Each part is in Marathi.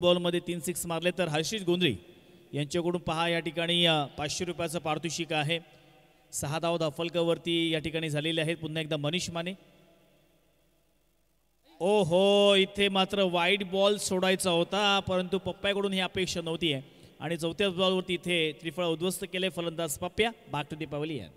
बॉलमध्ये 3 सिक्स मारले तर हर्षित गोंधळी यांच्याकडून पहा या ठिकाणी 500 रुपयाचं पारितोषिक आहे। 6 धावा धाफलकावरती या ठिकाणी झालेले आहेत। पुन्हा एकदा मनीष माने। ओहो, इथे मात्र वाईड बॉल सोडायचा होता, परंतु पप्प्याकडून ही अपेक्षा नव्हती आहे आणि चौथ्या बॉलवरती इथे त्रिफळ उद्ध्वस्त केले फलंदाज पप्प्या। Back to the pavilion.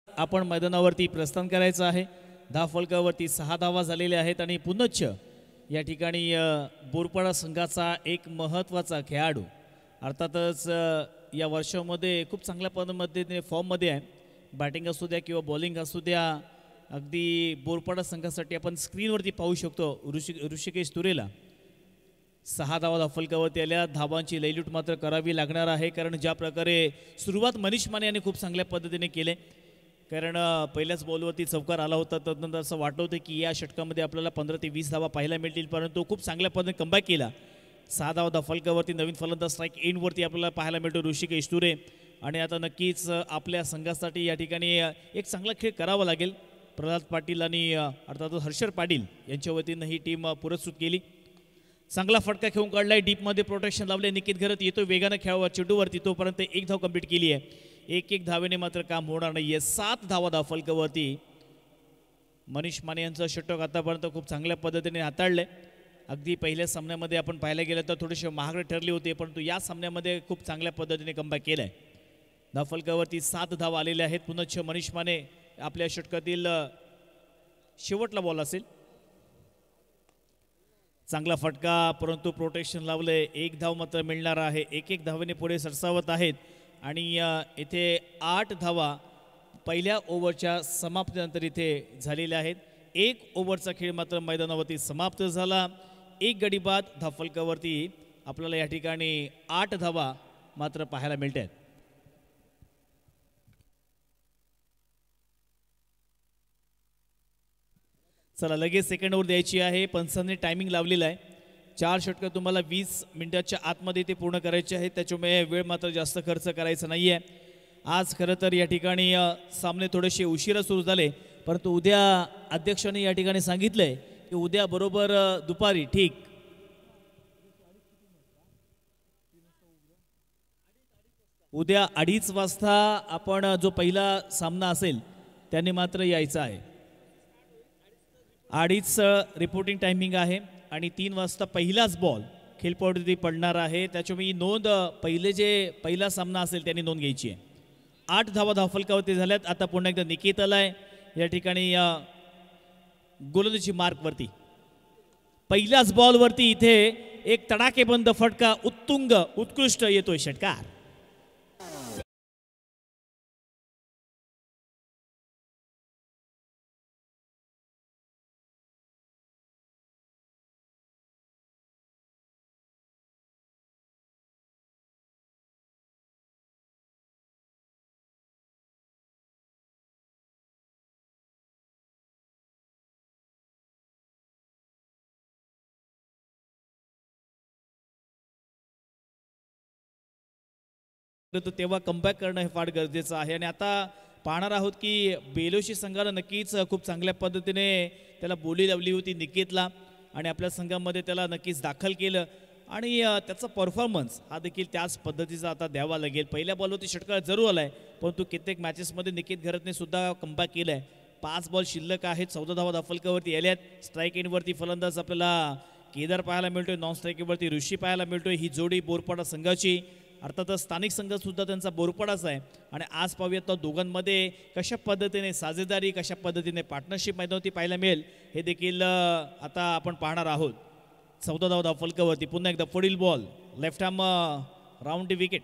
आपण मैदानावरती प्रस्थान करायचं आहे। धाफलकावरती 6 धावा झालेल्या आहेत आणि पुनच्च या ठिकाणी बोरपाडा संघाचा एक महत्त्वाचा खेळाडू अर्थातच या वर्षामध्ये खूप चांगल्या पद्धतीने फॉर्ममध्ये आहे। बॅटिंग असू द्या किंवा बॉलिंग असू द्या, अगदी बोरपाडा संघासाठी आपण स्क्रीनवरती पाहू शकतो ऋषिकेश तुरेला 6 धावा धाफलकावरती आल्या। धावांची लयलूट मात्र करावी लागणार आहे, कारण ज्या प्रकारे सुरुवात मनीष माने यांनी खूप चांगल्या पद्धतीने केले, कारण पहिल्याच बॉलवरती चौकार आला होता। तदनंतर असं वाटत होतं की या षटकामध्ये आपल्याला 15 ते 20 धावा पाहायला मिळतील, परंतु खूप चांगल्या पद्धतीने कमबॅक केला। 6 धावा धाफलकावरती नवीन फलंदाज स्ट्राईक एंडवरती आपल्याला पाहायला मिळतो ऋषिकेश तुरे, आणि आता नक्कीच आपल्या संघासाठी या ठिकाणी एक चांगला खेळ करावा लागेल। प्रल्हाद पाटील आणि अर्थातच हर्षर पाटील यांच्या वतीनं ही टीम पुरस्कृत केली। चांगला फटका खेळून काढलाय, डीपमध्ये प्रोटेक्शन लावले। निकित घरत येतो वेगानं खेळावा चेंडूवरती, तोपर्यंत एक धाव कंप्लीट केली आहे। एक धावेने मात्र काम होणार नाहीये। 7 धावा धाफलकावरती मनीष माने यांचं षटक आतापर्यंत खूप चांगल्या पद्धतीने हाताळलंय। अगदी पहिल्या सामन्यामध्ये आपण पाहायला गेलं तर थोडेसे महागडे ठरले होते, परंतु या सामन्यामध्ये खूप चांगल्या पद्धतीने कमबॅक केलाय। धाफलकावरती 7 धावा आलेल्या आहेत। पुनच्च मनीष माने आपल्या षटकातील शेवटला बॉल असेल। चांगला फटका, परंतु प्रोटेक्शन लावले। एक धाव मात्र मिळणार आहे। एक धावेने पुढे सरसावत आहेत आणि इथे 8 धावा पहिल्या ओव्हरच्या समाप्तीनंतर इथे झालेल्या आहेत। 1 ओव्हरचा खेळ मात्र मैदानावरती समाप्त झाला। 1 गडी बाद धाफलकावरती आपल्याला या ठिकाणी 8 धावा मात्र पाहायला मिळत आहेत। चला लगेच सेकंड ओव्हर द्यायची आहे। पंचांनी टायमिंग लावलेला आहे। 4 षटकं तुम्हाला 20 मिनिटाच्या आतमध्ये ते पूर्ण करायचे आहेत, त्याच्यामुळे वेळ मात्र जास्त खर्च करायचा नाही आहे। आज खरं तर या ठिकाणी सामने थोडेसे उशिरा सुरू झाले, परंतु उद्या अध्यक्षांनी या ठिकाणी सांगितलंय की उद्या बरोबर दुपारी ठीक उद्या 2:30 वाजता आपण जो पहिला सामना असेल त्यांनी मात्र यायचं आहे। 2:30 रिपोर्टिंग टायमिंग आहे आणि 3 वाजता पहिलाच बॉल खेळपट्टीवरती पडणार आहे, त्याच्यामुळे नोंद पहिला सामना असेल त्यांनी नोंद घ्यायची आहे। 8 धावा धाफलकावरती झाल्यात। आता पुन्हा एकदा निकेत आलाय या ठिकाणी गोलंदाजी मार्कवरती। पहिल्याच बॉलवरती इथे एक तडाखेबंद फटका उत्तुंग उत्कृष्ट येतोय षटकार। तेव्हा कमबॅक करणं हे फार गरजेचं आहे आणि आता पाहणार आहोत की बेलोशी संघाला नक्कीच खूप चांगल्या पद्धतीने त्याला बोली लावली होती निकेतला, आणि आपल्या संघामध्ये त्याला नक्कीच दाखल केलं आणि त्याचा परफॉर्मन्स हा देखील त्याच पद्धतीचा आता द्यावा लागेल। पहिल्या बॉलवरती षटकार जरूर आलाय, परंतु कित्येक मॅचेसमध्ये निकेत घरतने सुद्धा कमबॅक केलाय। 5 बॉल शिल्लक आहेत। 14 धावा धाफलकावरती आल्यात। स्ट्राईक एंडवरती फलंदाज आपल्याला केदार पाहायला मिळतोय, नॉन स्ट्राईकवरती ऋषी पाहायला मिळतोय। ही जोडी बोरपाडा संघाची अर्थातच स्थानिक संघ सुद्धा त्यांचा बोरपाडाच आहे, आणि आज पाहूयात तर दोघांमध्ये कशा पद्धतीने साझेदारी, कशा पद्धतीने पार्टनरशिप मैदानावरती पाहायला मिळेल हे देखील आता आपण पाहणार आहोत। 14 धावा धाफलकावरती पुन्हा एकदा पुढील ball left arm round wicket.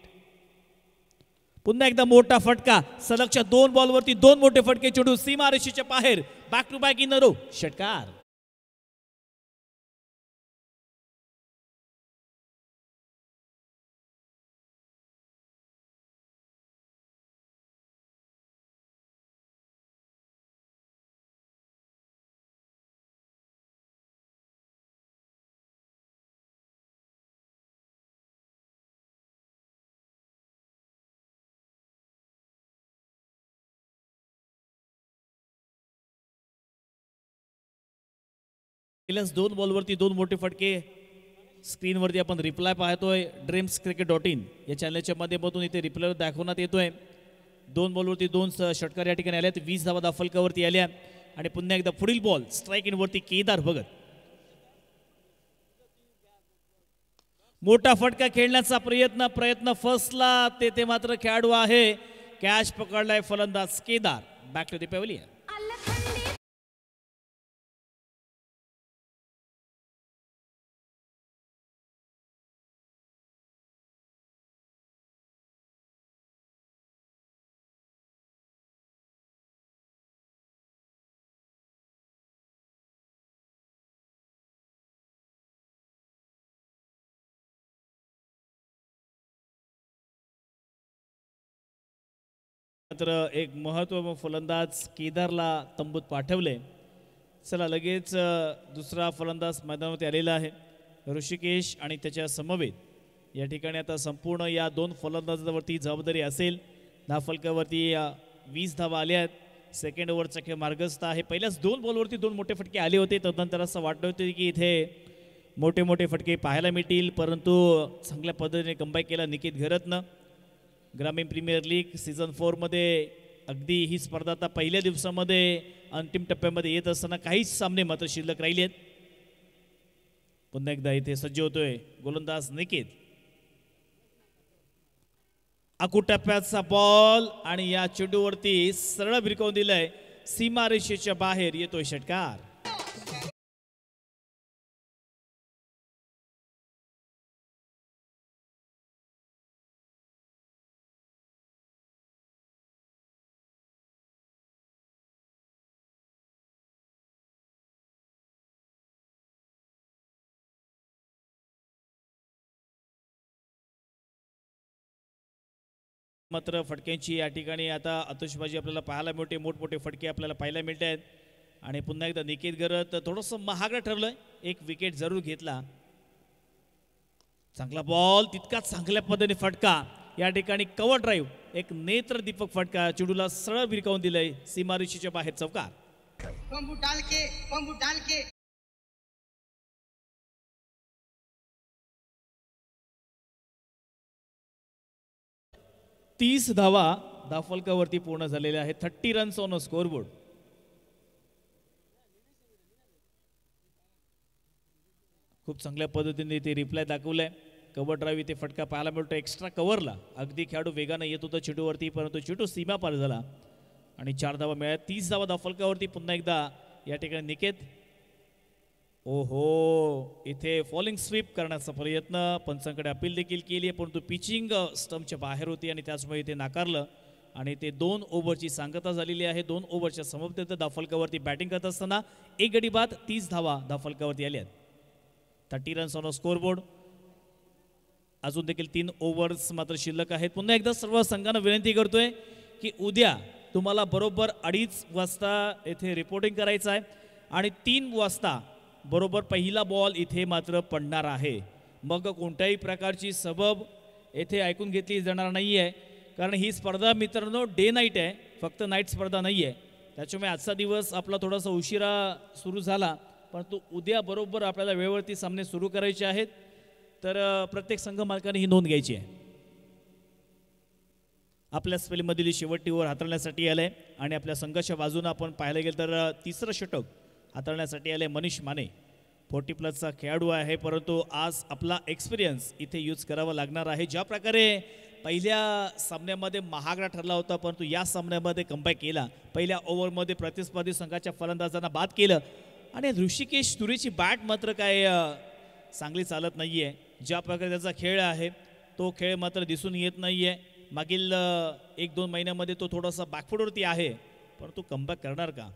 पुन्हा एकदा मोठा फटका, सलगच्या 2 बॉलवरती 2 मोठे फटके चेंडू सीमारेषेच्या बाहेर, back to back in row षटकार। पहिल्याच 2 बॉलवरती 2 मोठे फटके स्क्रीनवरती आपण रिप्लाय पाहतोय dreamscricket.in या चॅनलच्या माध्यमातून इथे रिप्लाय दाखवण्यात येतोय 2 बॉलवरती 2 षटकार या ठिकाणी आल्यात 20 धावा फलकावरती आल्या आणि पुन्हा एकदा पुढील बॉल स्ट्राइक इनवरती केदार भगत मोठा फटका खेळण्याचा प्रयत्न फसला ते मात्र खेळाडू आहे कॅच पकडलाय फलंदाज Kedar back to the pavilion मात्र एक महत्त्वाचा फलंदाज केदारला तंबूत पाठवले चला लगेच दुसरा फलंदाज मैदानावरती आलेला आहे ऋषिकेश आणि त्याच्या समवेत या ठिकाणी आता संपूर्ण या 2 फलंदाजांवरती जबाबदारी असेल धावफलकावरती 20 धावा आल्या आहेत सेकंड ओव्हरचा खेळ मार्गस्थ आहे पहिल्याच 2 बॉलवरती 2 मोठे फटके आले होते तदनंतर असं वाटलं होतं की इथे मोठे फटके पाहायला मिळतील परंतु चांगल्या पद्धतीने कमबॅक केला निकेत घरतनं ग्रामीण प्रीमियर लीग सीझन 4 मध्ये अगदी ही स्पर्धा आता पहिल्या दिवसामध्ये अंतिम टप्प्यामध्ये येत असताना काहीच सामने मात्र शिल्लक राहिले आहेत पुन्हा एकदा इथे सज्ज होतोय गोलंदाज निकेत टप्प्याचा बॉल आणि या चेंडूवरती सरळ भिरकावून दिलाय सीमारेषेच्या बाहेर येतोय षटकार मात्र फटक्यांची या ठिकाणी आता आतषबाजी आपल्याला पाहायला मिळते मोठमोठे फटके आपल्याला पाहायला मिळत आहेत आणि पुन्हा एकदा निकेत गरत थोडंसं महागडं ठरलंय एक विकेट जरूर घेतला चांगला बॉल तितका चांगल्या पद्धतीने फटका या ठिकाणी कव्हर ड्राईव्ह एक नेत्रदीपक फटका चेंडूला सरळ भिरकावून दिलाय सीमारेषेच्या बाहेर चौकार 30 धावा धावफलकावरती पूर्ण झालेल्या आहेत 30 रन्स ऑन स्कोरबोर्ड खूप चांगल्या पद्धतीने ते रिप्लाय दाखवलाय कव्हर ड्राईव्ह इथे फटका पाहायला मिळतो एक्स्ट्रा कव्हरला अगदी खेळाडू वेगाने येत होता चेंडूवरती परंतु चेंडू सीमा पार झाला आणि 4 धावा मिळाल्या 30 धावा धावफलकावरती पुन्हा एकदा या ठिकाणी निकेत ओहो इथे फॉलिंग स्वीप करण्याचा प्रयत्न पंचांकडे अपील देखील केली आहे परंतु पिचिंग स्टंपच्या बाहेर होती आणि त्याचमुळे इथे नाकारलं आणि ते 2 ओव्हरची सांगता झालेली आहे 2 ओव्हरच्या समाप्तीनंतर धावफलकावरती बॅटिंग करत असताना एक गडी बाद 30 धावा धावफलकावरती आल्या 30 रन्स ऑन स्कोरबोर्ड अजून देखील 3 ओव्हर्स मात्र शिल्लक आहेत पुन्हा एकदा सर्व संघांना विनंती करतोय की उद्या तुम्हाला बरोबर 2:30 वाजता इथे रिपोर्टिंग करायचं आहे आणि 3 वाजता बरोबर पहिला बॉल इथे मात्र पडणार आहे मग कोणत्याही प्रकारची सबब येथे ऐकून घेतली जाणार नाही आहे कारण ही स्पर्धा मित्रांनो डे नाईट आहे फक्त नाईट स्पर्धा नाही आहे त्याच्यामुळे आजचा दिवस आपला थोडासा उशिरा सुरू झाला परंतु उद्या बरोबर आपल्याला वेळेवरती सामने सुरू करायचे आहेत तर प्रत्येक संघ मालकाने ही नोंद घ्यायची आहे आपल्या स्पेलमधील शेवटची ओव्हर हाताळण्यासाठी आले आणि आपल्या संघाच्या बाजूने आपण पाहायला गेलं तर तिसरं षटक हाताळण्यासाठी आले मनीष माने 40+ खेळाडू आहे परंतु आज आपला एक्सपिरियन्स इथे यूज करावा लागणार आहे ज्या प्रकारे पहिल्या सामन्यामध्ये महागडा ठरला होता परंतु या सामन्यामध्ये कमबॅक केला पहिल्या ओव्हरमध्ये प्रतिस्पर्धी संघाच्या फलंदाजांना बाद केलं आणि ऋषिकेश तुरेची बॅट मात्र काय चांगली चालत नाही आहे ज्या प्रकारे त्याचा खेळ आहे तो खेळ मात्र दिसून येत नाही आहे मागील 1-2 महिन्यामध्ये तो थोडासा बॅकफुटवरती आहे परंतु कमबॅक करणार का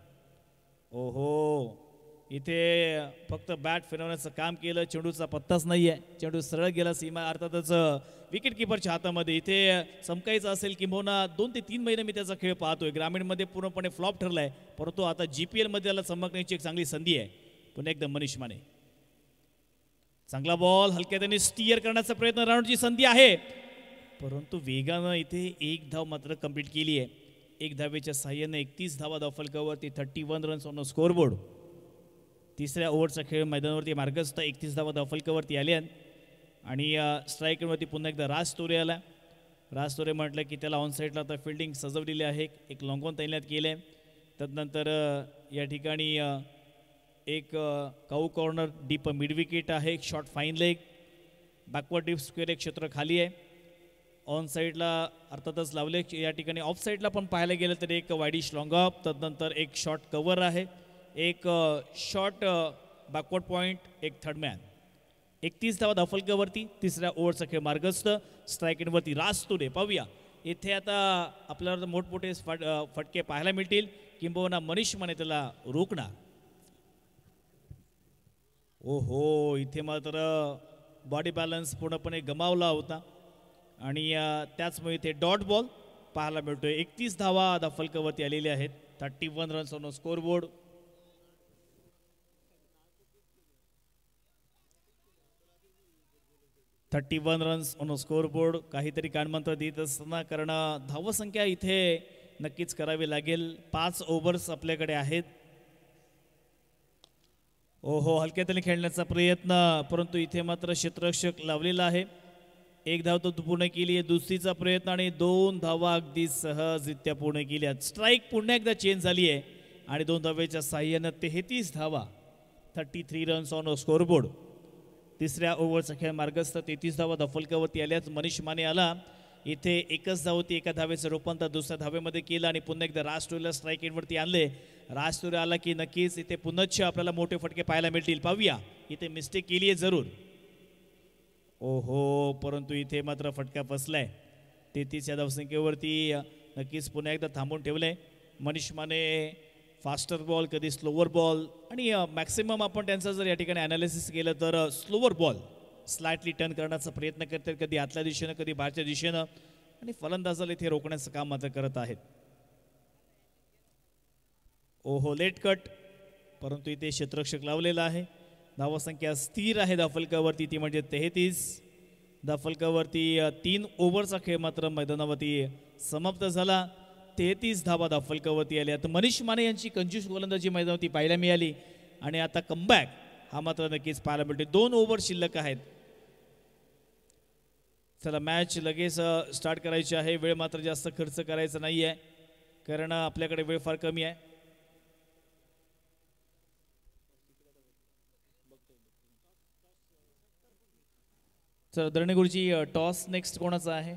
ओहो इथे फक्त बॅट फिरवण्याचं काम केलं चेंडूचा पत्ताच नाही आहे चेंडू सरळ गेला सीमा अर्थातच विकेट किपरच्या हातामध्ये इथे चमकायचं असेल किंबहुना 2 ते 3 महिने मी त्याचा खेळ पाहतोय ग्रामीणमध्ये पूर्णपणे फ्लॉप ठरलाय परंतु आता GPL मध्ये त्याला चमकण्याची एक चांगली संधी आहे पुन्हा एकदा मनीष माने चांगला बॉल हलक्या त्याने स्टीअर करण्याचा प्रयत्न राउंडची संधी आहे परंतु वेगानं इथे 1 धाव मात्र कंप्लीट केली आहे 1 धावेच्या साह्याने 31 धावा धावफलकावरती 31 रन्स ऑन स्कोरबोर्ड तिसऱ्या ओव्हरचा खेळ मैदानावरती मार्गस्थ 31 धावा धावफलकावरती आल्या आणि स्ट्राईकवरती पुन्हा एकदा राज तोरे आला. राज तोरे म्हटलं की त्याला ऑन साईडला आता फिल्डिंग सजवलेली आहे, एक लॉंग ऑन तैनात केलं आहे. तदनंतर या ठिकाणी एक काऊ कॉर्नर डीप मिड विकेट आहे, एक short fine leg, backward deep square एक क्षेत्र खाली आहे. ऑन साईडला अर्थातच लावले, या ठिकाणी ऑफ साईडला पण पाहायला गेलं तर एक वाईडिश लॉंग ऑफ, तदनंतर एक शॉर्ट कव्हर आहे, एक शॉर्ट बॅकवर्ड पॉईंट, एक थर्ड मॅन. 31 धावा धावफलकावरती तिसऱ्या ओव्हरचा खेळ मार्गस्थ. स्ट्राईक एंडवरती राज तोरे. पाहूया इथे आता आपल्याला मोठमोठे फटके पाहायला मिळतील, किंबहुना मनीष माने त्याला रोखणार. ओहो, इथे मात्र बॉडी बॅलन्स पूर्णपणे गमावला होता आणि त्याचमुळे इथे डॉट बॉल पाहायला मिळतोय. 31 धावा धावफलकावरती आलेले आहेत. 31 runs on score board. Runs on score board. काहीतरी कानमंत्र देत असताना, कारण धावसंख्या इथे नक्कीच करावी लागेल. 5 ओव्हर्स आपल्याकडे आहेत. ओहो, हलक्यातने खेळण्याचा प्रयत्न, परंतु इथे मात्र क्षेत्ररक्षक लावलेला आहे. एक धाव तो पूर्ण केली आहे. दुसरीचा प्रयत्न आणि 2 धावा अगदी सहजरित्या पूर्ण केल्या. स्ट्राईक पुन्हा एकदा चेंज झाली आहे आणि 2 धावेच्या साह्यानं 33 धावा. 33 रन्स ऑन स्कोरबोर्ड. तिसऱ्या ओव्हरचा खेळ मार्गस्थ. 33 धावा धावफलकावरती आल्याच. मनीष माने आला. इथे एकच धाव होती, एका धावेचं रूपांतर दुसऱ्या धावेमध्ये केलं आणि पुन्हा एकदा राज तोरेला स्ट्राईक एंडवरती आणले. राज तोरे आला की नक्कीच इथे पुन्हाच आपल्याला मोठे फटके पाहायला मिळतील. पाहूया, इथे मिस्टेक केली आहे जरूर. ओहो, परंतु इथे मात्र फटका फसलाय. 33 या धावसंख्येवरती नक्कीच पुन्हा एकदा थांबून ठेवलंय मनीष माने. फास्टर बॉल, कधी स्लोवर बॉल, आणि मॅक्सिमम आपण त्यांचं जर या ठिकाणी ॲनालिसिस केलं तर स्लोवर बॉल स्लाइटली टर्न करण्याचा प्रयत्न करतात, कधी आतल्या दिशेनं कधी बाहेरच्या दिशेनं, आणि फलंदाजाला इथे रोखण्याचं काम मात्र करत आहेत. ओहो, लेट कट, परंतु इथे क्षेत्ररक्षक लावलेला आहे. धावसंख्या स्थिर आहे धावफलकावरती, ती म्हणजे 33. धावफलकावरती 3 ओव्हरचा खेळ मात्र मैदानावरती समाप्त झाला. 33 धावा धावफलकावरती आल्या. तर मनीष माने यांची कंजूस गोलंदाजी मैदानावरती पाहायला मिळाली आणि आता कमबॅक हा मात्र नक्कीच पाहायला मिळते. 2 ओव्हर शिल्लक आहेत. चला, मॅच लगेच स्टार्ट करायची आहे. वेळ मात्र जास्त खर्च करायचा नाही आहे, कारण आपल्याकडे वेळ फार कमी आहे. चला दरणे गुरुजी, टॉस नेक्स्ट कोणाचा आहे?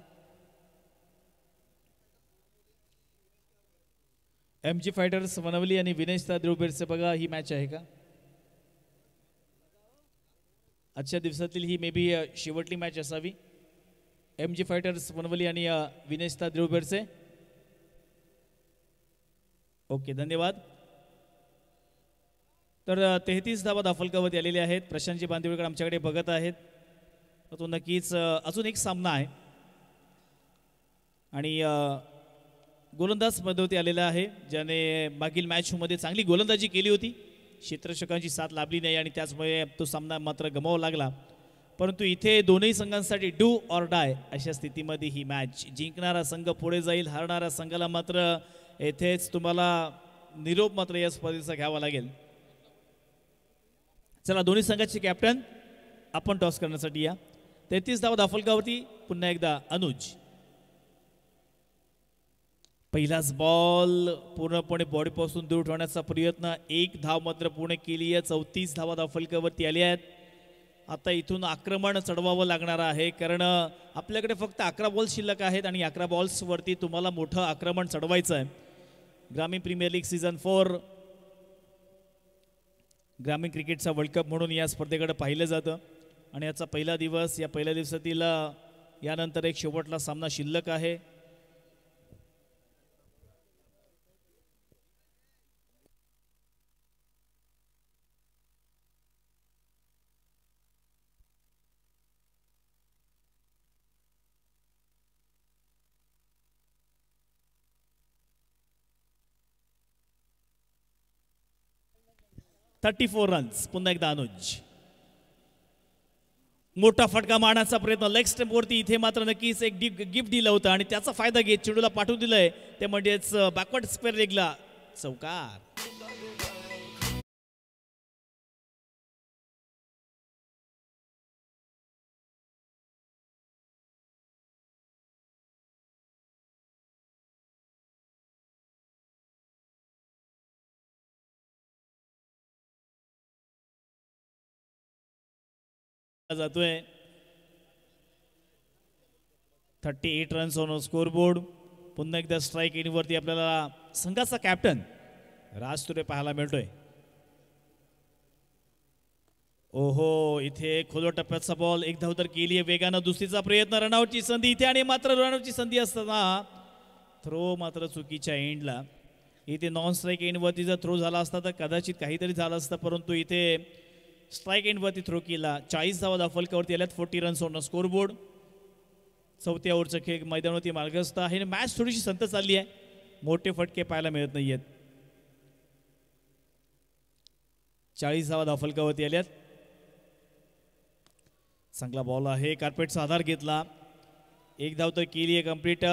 MG फायटर्स वनवली आणि विनेश देवबेरचे. बघा, ही मॅच आहे का आजच्या दिवसातील? ही मे बी शेवटली मॅच असावी. MG फायटर्स वनवली आणि विनेश देवबेरचे. ओके, धन्यवाद. तर 33 धावा धावफलकावरती आलेले आहेत. प्रशांतजी बांदिवडेकर आमच्याकडे बघत आहेत. तो नक्कीच अजून एक सामना आहे आणि गोलंदाज मध्यवर्ती आलेला आहे, ज्याने मागील मॅचमध्ये चांगली गोलंदाजी केली होती. क्षेत्ररक्षकांची साथ लाभली नाही आणि त्याचमुळे तो सामना मात्र गमावा लागला. परंतु इथे दोन्ही संघांसाठी डू ऑर डाय अशा स्थितीमध्ये ही मॅच. जिंकणारा संघ पुढे जाईल, हारणाऱ्या संघाला मात्र येथेच तुम्हाला निरोप मात्र या स्पर्धेचा घ्यावा लागेल. चला, दोन्ही संघाचे कॅप्टन आपण टॉस करण्यासाठी या. 33 धावा धावफलकावरती पुन्हा एकदा अनुज. पहिलाच बॉल पूर्णपणे बॉडीपासून दूर ठेवण्याचा प्रयत्न. 1 धाव मात्र पूर्ण केली आहे. 34 धावा धावफलकावरती आल्या आहेत. आता इथून आक्रमण चढवावं लागणार आहे, कारण आपल्याकडे फक्त 11 बॉल्स शिल्लक आहेत आणि 11 बॉल्सवरती तुम्हाला मोठं आक्रमण चढवायचं आहे. ग्रामीण प्रीमियर लीग सीझन 4 ग्रामीण क्रिकेटचा वर्ल्ड कप म्हणून या स्पर्धेकडे पाहिलं जातं आणि याचा पहिला दिवस. या पहिल्या दिवसातील यानंतर एक शेवटला सामना शिल्लक आहे. $34 रन्स. पुन्हा एकदा अनुज. मोठा फटका मारण्याचा प्रयत्न लेग स्टंपवरती. इथे मात्र नक्कीच एक गिफ्ट दिलं होतं आणि त्याचा फायदा घेत चेंडूला पाठवून दिलंय, ते म्हणजेच बॅकवर्ड स्क्वेअर लेगला चौकार. जातोय 38 रन्स ऑन स्कोर बोर्ड. पुन्हा एकदा स्ट्राईक इनवरती आपल्याला संघाचा कॅप्टन राज तुरे पाहायला मिळतोय. ओहो, इथे खोलो टप्प्याचा बॉल, एक धाव तर केली आहे वेगानं. दुसरीचा प्रयत्न, रनआउटची संधी इथे आणि मात्र रनआउटची संधी असताना थ्रो मात्र चुकीच्या एंडला. इथे नॉन स्ट्राईक एंडवरती जर थ्रो झाला असता तर कदाचित काहीतरी झालं असतं, परंतु इथे स्ट्राईक एंडवरती थ्रो केला. 40 धावा धाफलकावरती आल्यात. 40 रन्स ऑन स्कोर बोर्ड. चौथ्या ओव्हरचा खेळ मैदानावरती मार्गस्थ आहे. मॅच थोडीशी संत चालली आहे, मोठे फटके पाहायला मिळत नाहीयेत. 40 धावा धाफलकावरती आल्यात. चांगला बॉल आहे, कार्पेटचा आधार घेतला, एक धाव तर केली आहे कंप्लीट.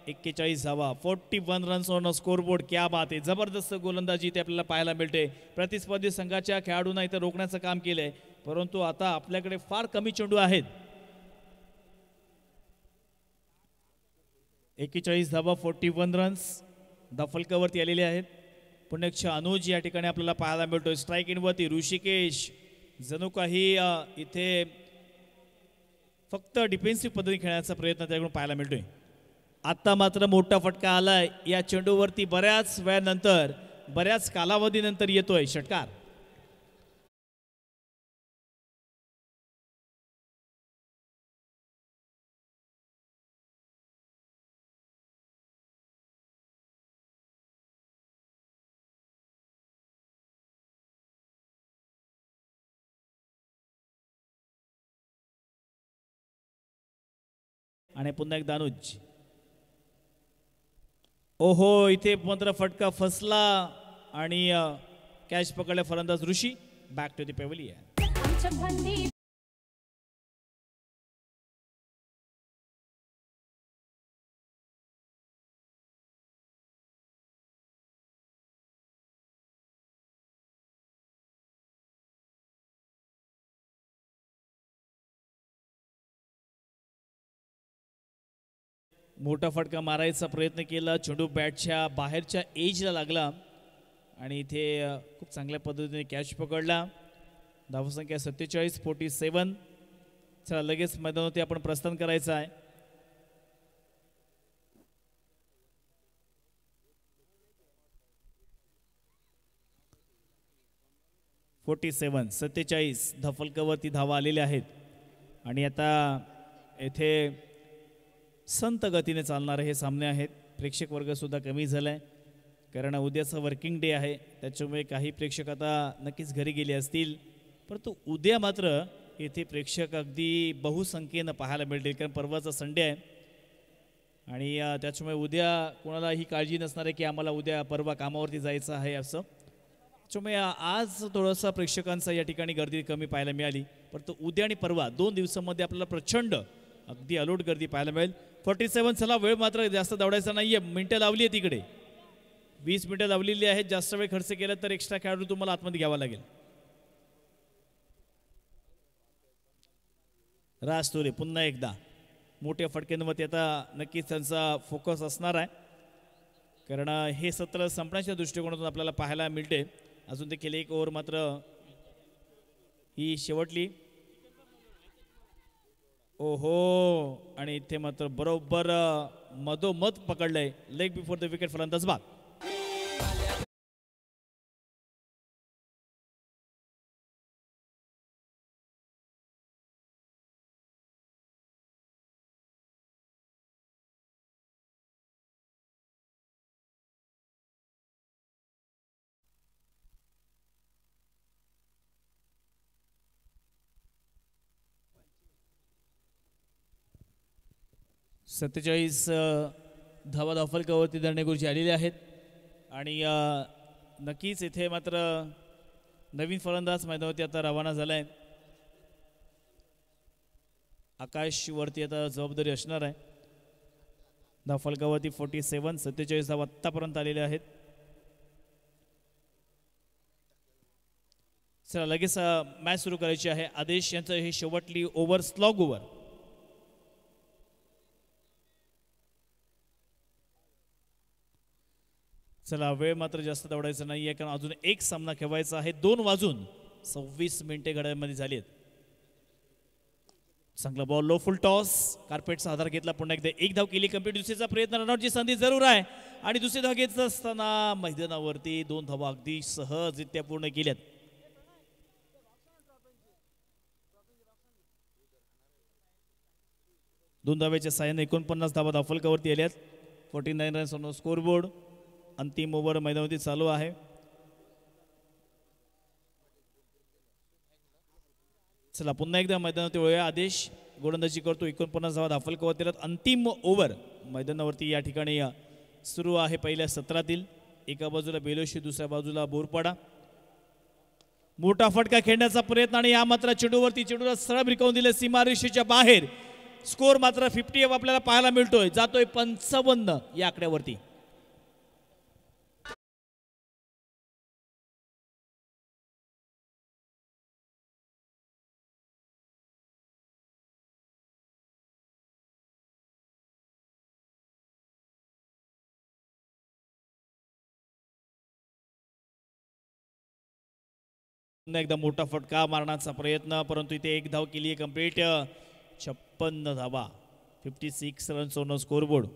41 धावा, 41 रन्स ऑन स्कोर बोर्ड. क्या बात आहे, जबरदस्त गोलंदाजी इथे आपल्याला पाहायला मिळते. प्रतिस्पर्धी संघाच्या खेळाडूंना इथे रोखण्याचं काम केलंय, परंतु आता आपल्याकडे फार कमी चेंडू आहेत. 41 धावा, 41 रन्स धाफलकावरती आलेले आहेत. पुण्यक्ष अनुज या ठिकाणी आपल्याला पाहायला मिळतोय. स्ट्राईक इनवरती ऋषिकेश जणू काही इथे फक्त डिफेन्सिव्ह पद्धतीने खेळण्याचा प्रयत्न त्याकडून पाहायला मिळतोय. आता मात्र मोठा फटका आलाय या चेंडूवरती. बऱ्याच वेळानंतर, बऱ्याच कालावधीनंतर येतोय षटकार. आणि पुन्हा एकदा अनुज. ओहो, इथे मात्र फटका फसला आणि कॅच पकडला फलंदाज Rishi. Back to the pavilion. मोठा फटका मारायचा प्रयत्न केला, चेंडू बॅटच्या बाहेरच्या एजला लागला आणि इथे खूप चांगल्या पद्धतीने कॅच पकडला. धावसंख्या 47, 47. चला लगेच मैदानावरती आपण प्रस्थान करायचं आहे. "47" 47 धाफलकावरती धावा आलेल्या आहेत आणि आता येथे संत गतीने चालणारे हे सामने आहेत. प्रेक्षक वर्ग सुद्धा कमी झालाय कारण उद्याचं वर्किंग डे आहे, त्याच्यामुळे काही प्रेक्षक आता नक्कीच घरी गेले असतील, परंतु उद्या मात्र येथे प्रेक्षक अगदी बहुसंख्येनं पाहायला मिळतील कारण परवाचा संडे आहे आणि त्याच्यामुळे उद्या कोणाला ही काळजी नसणार आहे की आम्हाला उद्या परवा कामावरती जायचं आहे असं. त्याच्यामुळे आज थोडंसं प्रेक्षकांचा या ठिकाणी गर्दी कमी पाहायला मिळाली, परंतु उद्या आणि परवा 2 दिवसांमध्ये आपल्याला प्रचंड अगदी अलोट गर्दी पाहायला मिळेल. 47 चला, वेळ मात्र जास्त दौडायचा नाहीये, मिनटं लावली आहे तिकडे, 20 मिनटं लावलेली आहेत. जास्त वेळ खर्च केला तर एक्स्ट्रा खेळाडू तुम्हाला आतमध्ये घ्यावा लागेल. राज तुरे पुन्हा एकदा मोठ्या फटक्यांवरती आता नक्कीच त्यांचा फोकस असणार आहे कारण हे सत्र संपण्याच्या दृष्टिकोनातून आपल्याला पाहायला मिळते. अजून देखील एक ओव्हर मात्र ही शेवटली. ओहो, आणि इथे मात्र बरोबर मधोमध पकडलंय, लेग बिफोर द विकेट, फलंदाज बाद. सत्तेचाळीस धावा धाफलकावरती धरणेगुरुजी आलेले आहेत आणि नक्कीच इथे मात्र नवीन फलंदाज मैदानावरती आता रवाना झाला आहे. आकाशवरती आता जबाबदारी असणार आहे. धाफलकावरती 47, 47 धावा आत्तापर्यंत आलेले आहेत. चला लगेच मॅच सुरू करायची आहे. आदेश यांचं हे शेवटली ओव्हर, स्लॉग ओव्हर. चला, वेळ मात्र जास्त दौडायचा नाही आहे कारण अजून एक सामना खेळवायचा आहे. 2 वाजून 26 मिनिटे घड्याळामध्ये झाली आहेत. चांगला बॉल लो फुल टॉस कार्पेटचा आधार घेतला पुन्हा एकदा एक धाव केली कंप्लीट दुसरीचा प्रयत्न रनआउटची संधी जरूर आहे आणि दुसरी धाव घेत असताना मैदानावरती 2 धावा अगदी सहजरित्या पूर्ण केल्यात. दोन धावेच्या साह्याने 49 धावा धावफलकावरती आल्यात. 49 रन्स ऑन स्कोरबोर्ड. अंतिम ओव्हर मैदानावरती चालू आहे. चला पुन्हा एकदा मैदानावरती वळूया. आदेश गोलंदाजी करतो. 49 धावा धावफलकावरती आल्यात. अंतिम ओव्हर मैदानावरती या ठिकाणी सुरू आहे पहिल्या सत्रातील. एका बाजूला बेलोशी दुसऱ्या बाजूला बोरपाडा. मोठा फटका खेळण्याचा प्रयत्न आणि या मात्र चेंडूला सरळ भिरकावून दिले सीमारेषेच्या बाहेर. स्कोर मात्र 50 आपल्याला पाहायला मिळतोय. जातोय 55 या आकड्यावरती. एकदा मोठा फटका मारण्याचा प्रयत्न परंतु इथे एक धाव केली कंप्लीट. 56 धावा 56 रन्स ऑन स्कोरबोर्ड.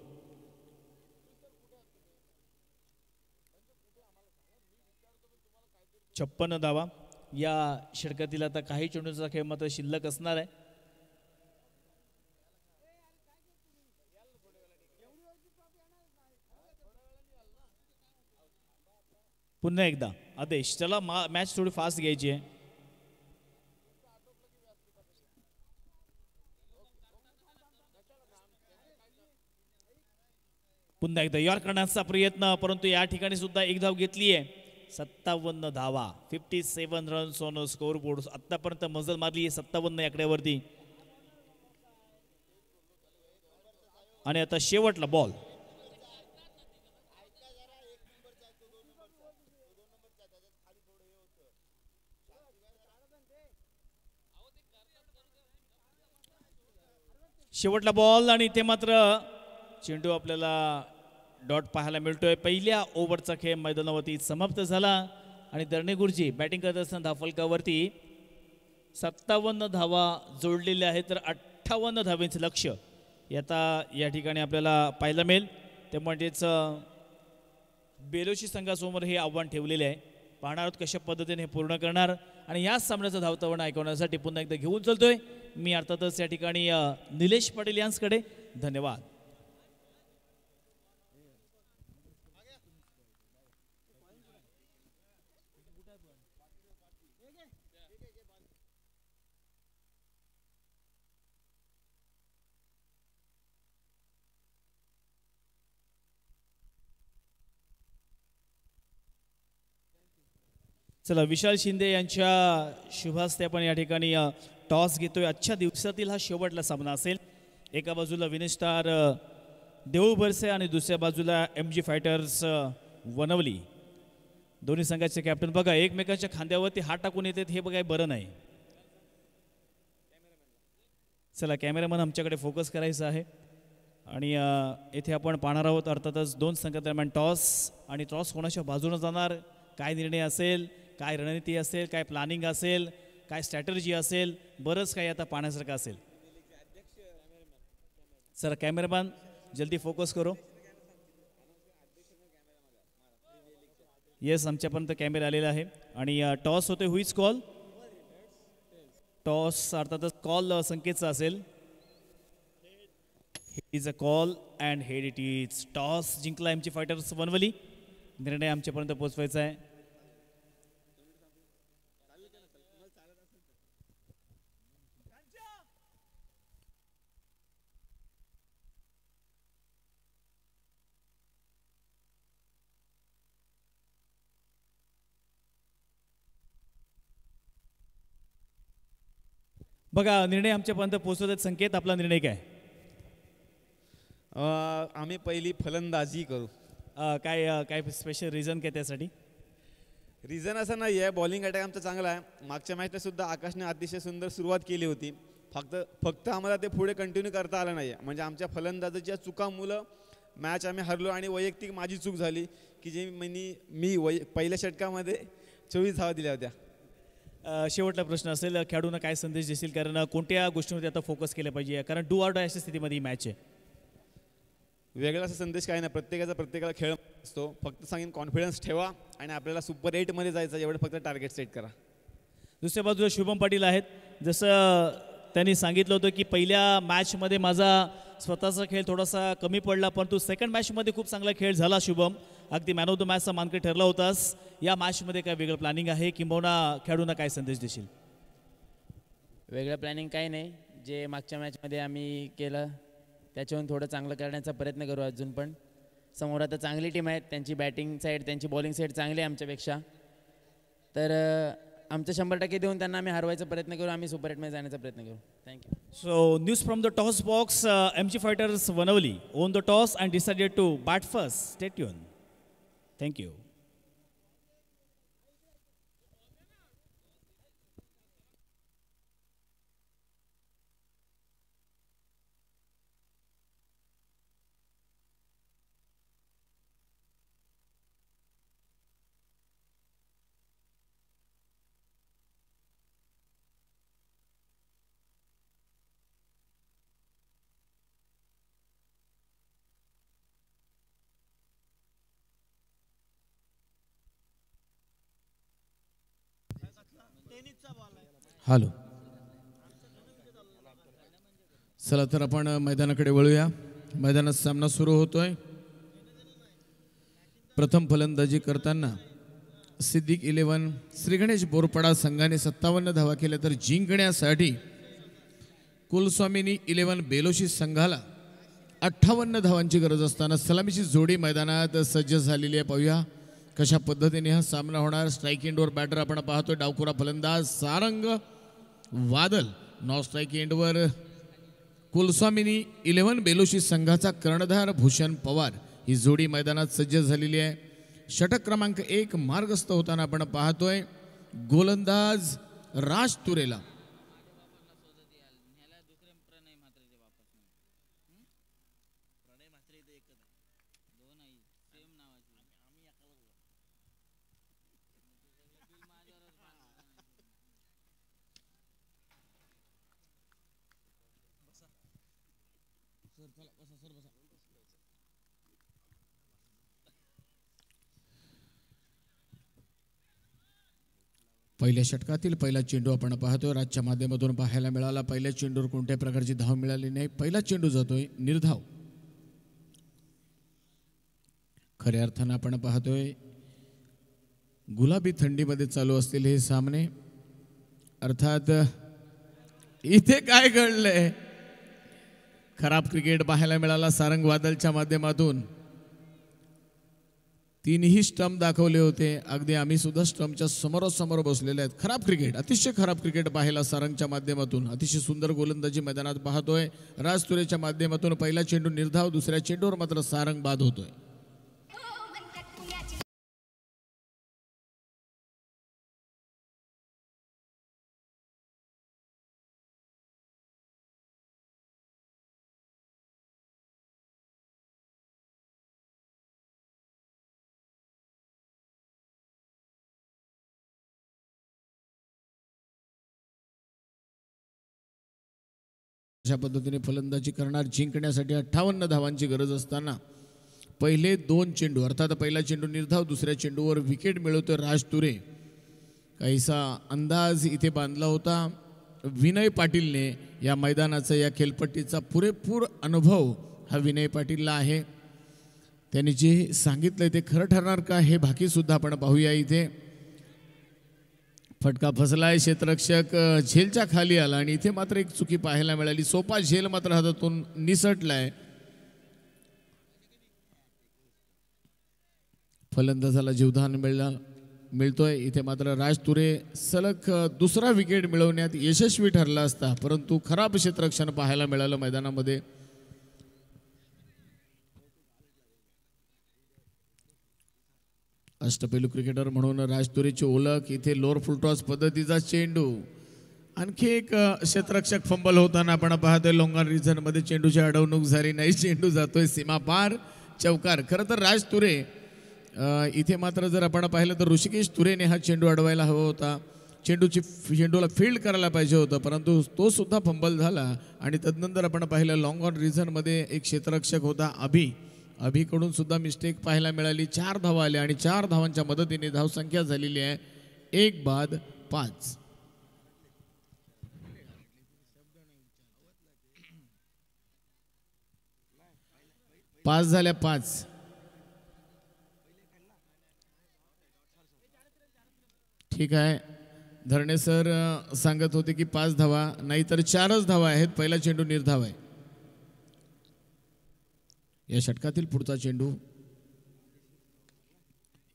छप्पन्न धावा या षटकातील. आता काही चेंडूचा खेळ मात्र शिल्लक असणार आहे. पुन्हा एकदा आदेश. चला मॅच थोडी फास्ट घ्यायची आहे. पुन्हा एकदा यॉर्क करण्याचा प्रयत्न परंतु या ठिकाणी सुद्धा एक धाव घेतली आहे. 57 धावा 57 रन्स ऑन स्कोर बोर्ड. आतापर्यंत मजल मारली आहे 57 आकड्यावरती. आणि आता शेवटला बॉल. शेवटला बॉल आणि इथे मात्र चेंडू आपल्याला डॉट पाहायला मिळतोय. पहिल्या ओव्हरचा खेळ मैदानावरती समाप्त झाला आणि दर्णे गुरुजी बॅटिंग करत असताना धावफलकावरती 57 धावा जोडलेल्या आहेत तर 58 धावांचं लक्ष आता या ठिकाणी आपल्याला पाहायला मिळेल. ते म्हणजेच बेलोशी संघासमोर हे आव्हान ठेवलेले आहे. पाहणार आहोत कशा पद्धतीने हे पूर्ण करणार आणि याच सामन्याचं धावतावण ऐकवण्यासाठी पुन्हा एकदा घेऊन चलतोय मी अर्थातच या ठिकाणी निलेश पाटील यांच्याकडे. धन्यवाद. चला विशाल शिंदे यांच्या शुभ हस्ते आपण या ठिकाणी टॉस घेतोय. आजच्या दिवसातील हा शेवटला सामना असेल. एका बाजूला विनेश स्टार देऊळ बरसे आणि दुसऱ्या बाजूला MG फायटर्स वनवली. दोन्ही संघाचे कॅप्टन बघा एकमेकांच्या खांद्यावरती हात टाकून येतात हे बघा बरं नाही. चला कॅमेरामन आमच्याकडे फोकस करायचा आहे आणि येथे आपण पाहणार आहोत अर्थातच दोन संघादरम्यान टॉस आणि टॉस कोणाच्या बाजूने जाणार, काय निर्णय असेल, काय रणनीती असेल, काय प्लॅनिंग असेल, काय स्ट्रॅटर्जी असेल, बरंच काही आता पाहण्यासारखं असेल. सर कॅमेरामॅन जल्दी फोकस करो. येस आमच्यापर्यंत कॅमेरा आलेला आहे आणि टॉस होते. Who's call. टॉस अर्थातच कॉल संकेतचा असेल. Is a call and head it is. Toss जिंकला MG फायटर्स वनवली. निर्णय आमच्यापर्यंत पोहोचवायचा आहे. बघा निर्णय आमच्यापर्यंत पोहोचवतात. संकेत आपला निर्णय काय? आम्ही पहिली फलंदाजी करू. काय काय स्पेशल रिझन काय त्यासाठी? रिझन असं नाही आहे, बॉलिंग अटॅक आमचा चांगला आहे. मागच्या मॅचला सुद्धा आकाशने अतिशय सुंदर सुरुवात केली होती. फक्त आम्हाला ते पुढे कंटिन्यू करता आलं नाही. म्हणजे आमच्या फलंदाजाच्या चुकामुळं मॅच आम्ही हरलो आणि वैयक्तिक माझी चूक झाली की जे मी पहिल्या षटकामध्ये 24 धावा दिल्या होत्या. शेवटचा प्रश्न असेल, खेळाडूंना काय संदेश देशील, कारण कोणत्या गोष्टींवरती आता फोकस केलं पाहिजे, कारण डू ऑर डाय अशा स्थितीमध्ये ही मॅच आहे. वेगळा असा संदेश काय नाही, प्रत्येकाला खेळ असतो. फक्त सांगेन कॉन्फिडन्स ठेवा आणि आपल्याला सुपर 8मध्ये जायचं, एवढं फक्त टार्गेट सेट करा. दुसऱ्या बाजूला शुभम पाटील आहेत. जसं त्यांनी सांगितलं होतं की पहिल्या मॅचमध्ये माझा स्वतःचा खेळ थोडासा कमी पडला, परंतु सेकंड मॅचमध्ये खूप चांगला खेळ झाला. शुभम, अगदी मॅन ऑफ द मॅचचा मानकरी ठरला होतास. या मॅचमध्ये काय वेगळं प्लॅनिंग आहे, किंबहुना खेळाडूंना काय संदेश देशील? वेगळं प्लॅनिंग काही नाही, जे मागच्या मॅचमध्ये आम्ही केलं त्याच्याहून थोडं चांगलं करण्याचा प्रयत्न करू. अजून पण समोर आता चांगली टीम आहे, त्यांची बॅटिंग साईड त्यांची बॉलिंग साईड चांगली आहे आमच्यापेक्षा, तर आमचं 100% देऊन त्यांना आम्ही हरवायचा प्रयत्न करू. आम्ही सुपर 8मध्ये जाण्याचा प्रयत्न करू. Thank you. So news from the toss box, MG Fighters Vanavali won the toss and decided to bat first. Stay tuned. Thank you. Hello, चला तर आपण मैदानाकडे वळूया. मैदानात सामना सुरू होतोय. प्रथम फलंदाजी करताना सिद्दीक 11 श्री गणेश बोरपडा संघाने 57 धावा केल्या, तर जिंकण्यासाठी कुलस्वामिनी 11 बेलोशी संघाला 58 धावांची गरज असताना सलामीची जोडी मैदानात सज्ज झालेली आहे. पाहूया कशा पद्धतीने हा सामना होणार. स्ट्राईक एंडवर बॅटर आपण पाहतोय, डावखुरा फलंदाज सारंग वादल. नॉन स्ट्राईक एंडवर कुलस्वामिनी 11 बेलोशी संघाचा कर्णधार भूषण पवार. ही जोडी मैदानात सज्ज झालेली आहे. षटक क्रमांक 1 मार्गस्थ होताना आपण पाहतोय गोलंदाज राज तुरेला. पहिल्या षटकातील पहिला चेंडू आपण पाहतोय. राजच्या माध्यमातून पाहायला मिळाला. पहिल्या चेंडूवर कोणत्याही प्रकारची धाव मिळाली नाही. पहिला चेंडू जातोय निर्धाव. खऱ्या अर्थानं आपण पाहतोय गुलाबी थंडीमध्ये चालू असलेले हे सामने. अर्थात इथे काय घडलंय, खराब क्रिकेट पाहायला मिळाला सारंग वादलच्या माध्यमातून. तीनही स्टंप दाखवले होते. अगदी आम्ही सुद्धा स्टंपच्या समोरासमोर बसलेले आहेत. खराब क्रिकेट, अतिशय खराब क्रिकेट पाहायला सारंगच्या माध्यमातून. अतिशय सुंदर गोलंदाजी मैदानात पाहतोय. राज तुरेच्या माध्यमातून पहिला चेंडू निर्धाव, दुसऱ्या चेंडूवर मात्र सारंग बाद होतोय. अशा पद्धतीने फलंदाजी करणार. जिंकण्यासाठी 58 धावांची गरज असताना पहिले 2 चेंडू, अर्थात पहिला चेंडू निर्धाव, दुसऱ्या चेंडूवर विकेट मिळवतोय राज तुरे. काहीसा अंदाज इथे बांधला होता. विनय पाटीलने या मैदानाचा, या खेळपट्टीचा पुरेपूर अनुभव हा विनय पाटीलला आहे. त्यांनी जे सांगितलंय ते खरं ठरणार का हे बाकी सुद्धा आपण पाहूया. इथे फटका फसलाय. क्षेत्ररक्षक झेलच्या खाली आला आणि इथे मात्र एक चुकी पाहायला मिळाली. सोपा झेल मात्र हातातून निसटलाय. फलंदाजाला जीवदान मिळतोय. इथे मात्र राज तुरे सलग दुसरा विकेट मिळवण्यात यशस्वी ठरला असता, परंतु खराब क्षेत्ररक्षण पाहायला मिळालं मैदानामध्ये. अष्टपैलू क्रिकेटर म्हणून राज तुरेची ओळख. इथे लोअर फुलटॉस पद्धतीचा चेंडू. आणखी एक क्षेत्ररक्षक फंबल होताना आपण पाहतोय. लोंगार रिजन मध्ये चेंडूची अडवणूक झाली नाही. चेंडू जातोय सीमा पार, चौकार. खरं तर राज तुरे इथे मात्र जर आपण पाहिलं तर ऋषिकेश तुरेने हा चेंडू अडवायला हवा होता. चेंडूला फील्ड करायला पाहिजे होतं, परंतु तो सुद्धा फंबल झाला. आणि तदनंतर आपण पाहिलं लॉंग ऑन रिझनमध्ये एक क्षेत्ररक्षक होता अभिकडून सुद्धा मिस्टेक पाहायला मिळाली. 4 धावा आल्या आणि 4 धावांच्या मदतीने धावसंख्या झालेली आहे 1-5. 5 झाल्या 5. ठीक आहे, धरणे सर सांगत होते की 5 धावा नाहीतर 4च धावा आहेत. पहिला चेंडू निर्धाव आहे. या षटकातील पुढचा चेंडू,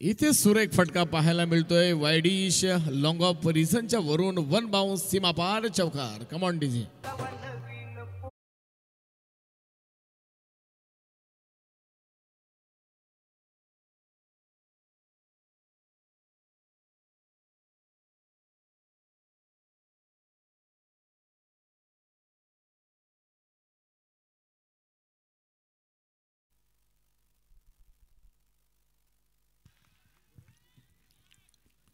इथे सुरेख फटका पाहायला मिळतोय. वायडिश लॉंग ऑफ रिझनच्या वरून 1 बाउन्स सीमापार चौकार. Come on DJ.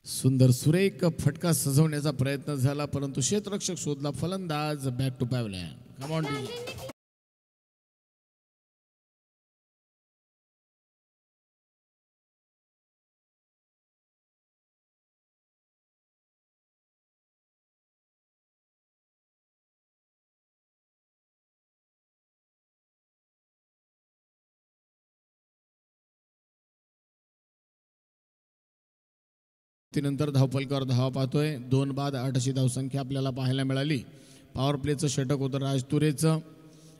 सुंदर सुरेख फटका सजवण्याचा प्रयत्न झाला, परंतु क्षेत्ररक्षक शोधला. फलंदाज back to pavilion. Come on DJ. नंतर धावफलकावर धावा पाहतोय. 2 बाद 8 अशी धावसंख्या आपल्याला पाहायला मिळाली. पॉवर प्लेचं षटक होतं राजतुरेचं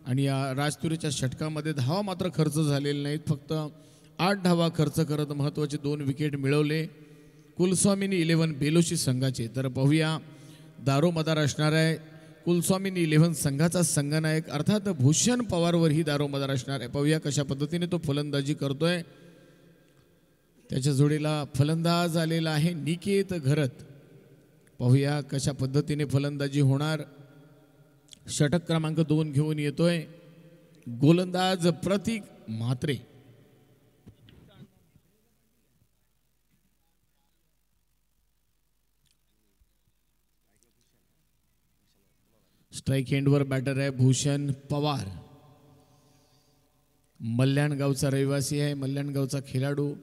आणि या राजतुरेच्या षटकामध्ये धावा मात्र खर्च झालेले नाहीत. फक्त 8 धावा खर्च करत महत्त्वाचे 2 विकेट मिळवले कुलस्वामिनी 11 बेलोशी संघाचे. तर पाहूया दारोमदार असणार आहे कुलस्वामिनी 11 संघाचा संघनायक अर्थात भूषण पवारवर ही दारोमदार असणार आहे. पाहूया कशा पद्धतीने तो फलंदाजी करतोय. त्याच्या जोडीला फलंदाज आलेला आहे निकेत घरत. पाहूया कशा पद्धतीने फलंदाजी होणार. षटक क्रमांक 2 घेऊन येतोय गोलंदाज प्रतीक म्हात्रे. स्ट्राईक एंडवर बॅटर आहे भूषण पवार. मल्याण गावचा रहिवासी आहे, मल्याण गावचा खेळाडू.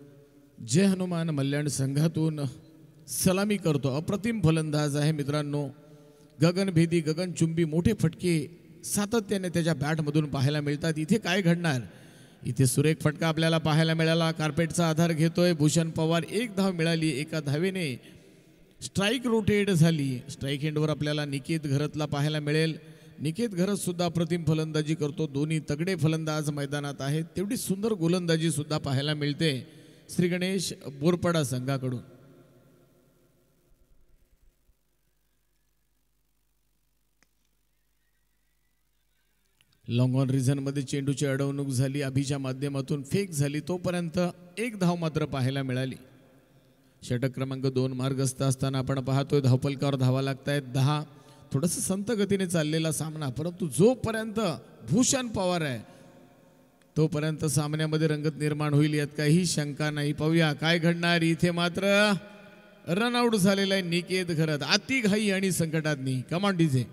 जय हनुमान मल्याण संघातून सलामी करतो. अप्रतिम फलंदाज आहे मित्रांनो. गगनभेदी गगनचुंबी मोठे फटके सातत्याने त्याच्या बॅटमधून पाहायला मिळतात. इथे काय घडणार. इथे सुरेख फटका आपल्याला पाहायला मिळाला. कार्पेटचा आधार घेतोय भूषण पवार. 1 धाव मिळाली. एका धावेने स्ट्राईक रोटेट झाली. स्ट्राईक एंडवर आपल्याला निकेत घरतला पाहायला मिळेल. निकेत घरत सुद्धा अप्रतिम फलंदाजी करतो. दोन्ही तगडे फलंदाज मैदानात आहेत. तेवढी सुंदर गोलंदाजी सुद्धा पाहायला मिळते श्री गणेश बोरपाडा संघाकडून. लॉंग ऑन रिझन मध्ये चेंडूची अडवणूक झाली. अभिच्या माध्यमातून फेक झाली. तोपर्यंत 1 धाव मात्र पाहायला मिळाली. षटक क्रमांक 2 मार्गस्थ असताना आपण पाहतोय धावफलकावर धावा लागतायत 10. थोडंसं संत गतीने चाललेला सामना, परंतु जोपर्यंत भूषण पवार आहे तोपर्यंत सामन्यामध्ये रंगत निर्माण होईल यात काही शंका नाही. पाहूया काय घडणार. इथे मात्र रनआउट झालेला आहे निकेत घरत. अति घाई आणि संकटात नाही. Command DJ.